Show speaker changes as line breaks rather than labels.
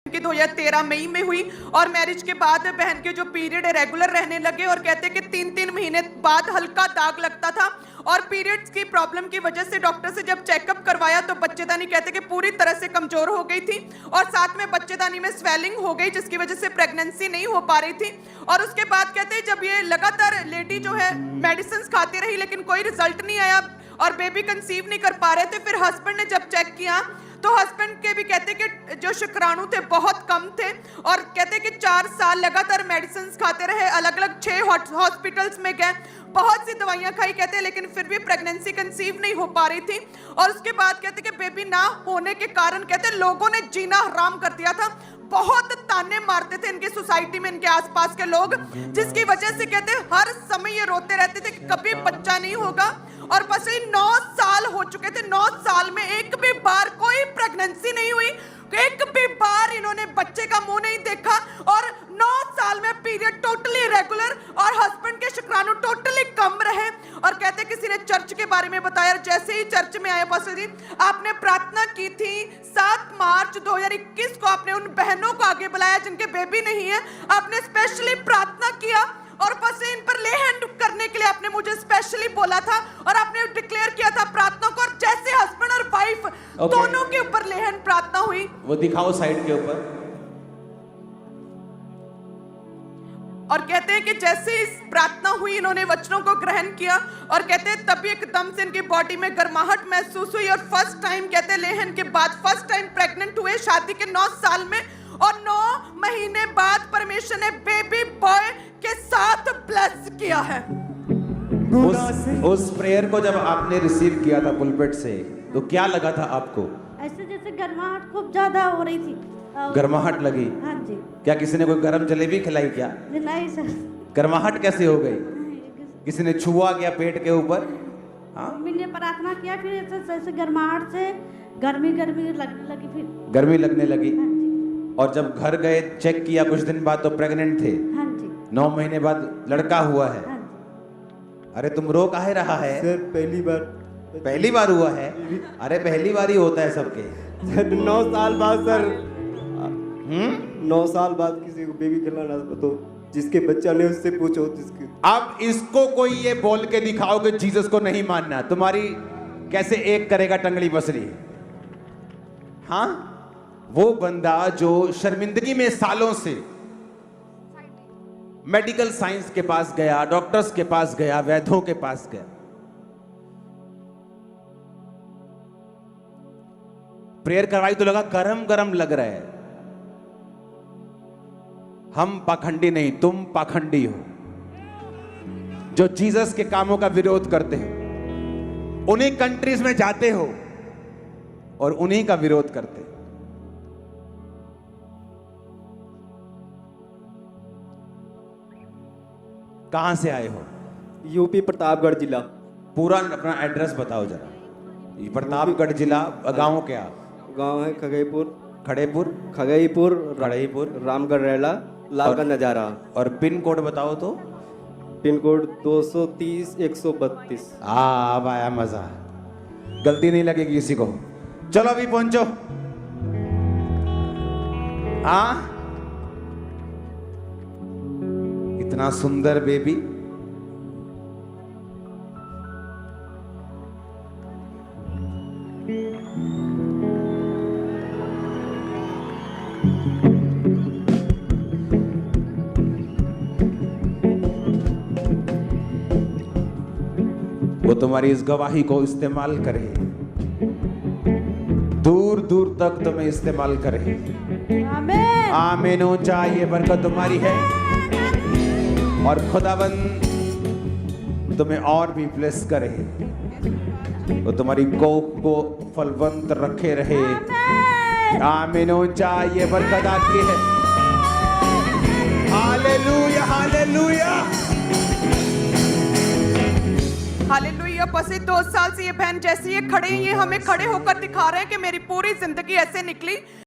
कि 2013 मई में हुई और मैरिज के बाद बहन के जो पीरियड है रेगुलर रहने लगे और कहते हैं कि 3-3 महीने बाद हल्का दाग लगता था और पीरियड्स की प्रॉब्लम की वजह से डॉक्टर से जब चेकअप करवाया तो बच्चेदानी कहते कि पूरी तरह से कमजोर हो गई थी और साथ में बच्चेदानी में स्वेलिंग हो गई जिसकी वजह से प्रेगनेंसी नहीं हो पा रही थी। और उसके बाद कहते हैं जब ये लगातार लेडी जो है मेडिसिन खाती रही लेकिन कोई रिजल्ट नहीं आया और बेबी कंसीव नहीं कर पा रहे थे, फिर हस्बैंड ने जब चेक किया तो हस्बैंड के भी कहते कि जो शुक्राणु थे बहुत कम थे और कहते कि 4 साल लगातार मेडिसिन खाते रहे, अलग अलग 6 हॉस्पिटल्स में गए, बहुत सी दवाइयां खाई कहते हैं लेकिन फिर भी प्रेगनेंसी कंसीव नहीं हो पा रही थी। और उसके बाद कहते कि बेबी ना होने के कारण कहते लोगों ने जीना हराम कर दिया था, बहुत ताने मारते थे इनकी सोसाइटी में, इनके आसपास के लोग, जिसकी वजह से कहते हर समय ये रोते रहते थे कि कभी बच्चा नहीं होगा। और बस ये 9 साल हो चुके थे, 9 साल में एक भी बार कोई प्रेगनेंसी नहीं हुई, एक भी बार इन्होंने बच्चे का मुंह नहीं देखा और 9 साल में पीरियड टोटली रेगुलर और हस्बैंड के शुक्राणु टोटली कम रहे। और कहते किसी ने चर्च के बारे में बताया, जैसे ही चर्च में आए पास्टर जी आपने प्रार्थना की थी 7 मार्च 2021 को, आपने उन बहनों को आगे बुलाया जिनके बेबी नहीं है, आपने स्पेशली प्रार्थना किया और बस इन पर ले हैंड करने के लिए आपने मुझे स्पेशली बोला था और आपने डिक्लेयर किया था प्रार्थना को, और जैसे हस्बैंड और वाइफ दोनों के ऊपर ले हैंड प्रार्थना हुई।
वो दिखाओ साइड के ऊपर।
और कहते हैं कि जैसे इस प्रार्थना हुई इन्होंने वचनों को ग्रहण किया और कहते हैं तभी एकदम से इनकी बॉडी में गर्माहट महसूस हुई और फर्स्ट टाइम कहते हैं लेहन के बाद फर्स्ट टाइम प्रेग्नेंट हुए शादी के 9 साल में और 9 महीने बाद परमेश्वर ने बेबी बॉय के साथ ब्लेस किया है।
उस प्रेयर को जब आपने रिसीव किया था पुलपिट से तो क्या लगा था आपको?
ऐसे जैसे गर्माहट खूब ज्यादा हो रही थी।
गर्माहट लगी?
हाँ जी।
क्या किसी ने कोई गरम जलेबी खिलाई क्या?
नहीं सर।
गर्माहट कैसे हो गई? किसी ने छुआ गया पेट के ऊपर? हाँ,
मैंने प्रार्थना किया फिर ऐसे गर्माहट से गर्मी लगने लगी, फिर
गर्मी लगने लगी।
हाँ जी।
और जब घर गए चेक किया कुछ दिन बाद तो प्रेग्नेंट थे।
हाँ जी।
9 महीने बाद लड़का हुआ है।
हाँ जी।
अरे तुम रो काहे रहा है?
सर
पहली बार हुआ है? अरे पहली बार ही होता है सबके।
सर 9 साल बाद सर 9 साल बाद किसी को बेबी खिलाना तो जिसके बच्चा नहीं उससे पूछो जिसके।
अब इसको कोई ये बोल के दिखाओ कि जीसस को नहीं मानना, तुम्हारी कैसे एक करेगा टंगड़ी बसरी। हाँ, वो बंदा जो शर्मिंदगी में सालों से मेडिकल साइंस के पास गया, डॉक्टर्स के पास गया, वैद्यों के पास गया, प्रेयर करवाई तो लगा गरम गरम लग रहा है। हम पाखंडी नहीं, तुम पाखंडी हो जो जीसस के कामों का विरोध करते हो, उन्हीं कंट्रीज में जाते हो और उन्हीं का विरोध करते हो। कहां से आए हो?
यूपी प्रतापगढ़ जिला।
पूरा अपना एड्रेस बताओ जरा। ये प्रतापगढ़ जिला, गांव क्या?
गांव है खगईपुर,
खड़ईपुर,
रामगढ़ रेला, लालगंज नजारा।
और पिन कोड बताओ तो।
Pin code 230-132।
अब आया मजा, गलती नहीं लगेगी किसी को। चलो अभी पहुंचो। हाँ, इतना सुंदर बेबी। वो तुम्हारी इस गवाही को इस्तेमाल करे, दूर दूर तक तुम्हें इस्तेमाल करे।
आमीन।
आमीन। ऊंचा ये बरकत तुम्हारी है और खुदाबंद तुम्हें और भी ब्लेस करे, वो तुम्हारी कोख को फलवंत रखे रहे। आमीन। ऊंचा ये बरकत आपकी है। Hallelujah, hallelujah,
hallelujah. बस 2 साल से ये बहन जैसे ये खड़े हैं, ये हमें खड़े होकर दिखा रहे हैं कि मेरी पूरी जिंदगी ऐसे निकली।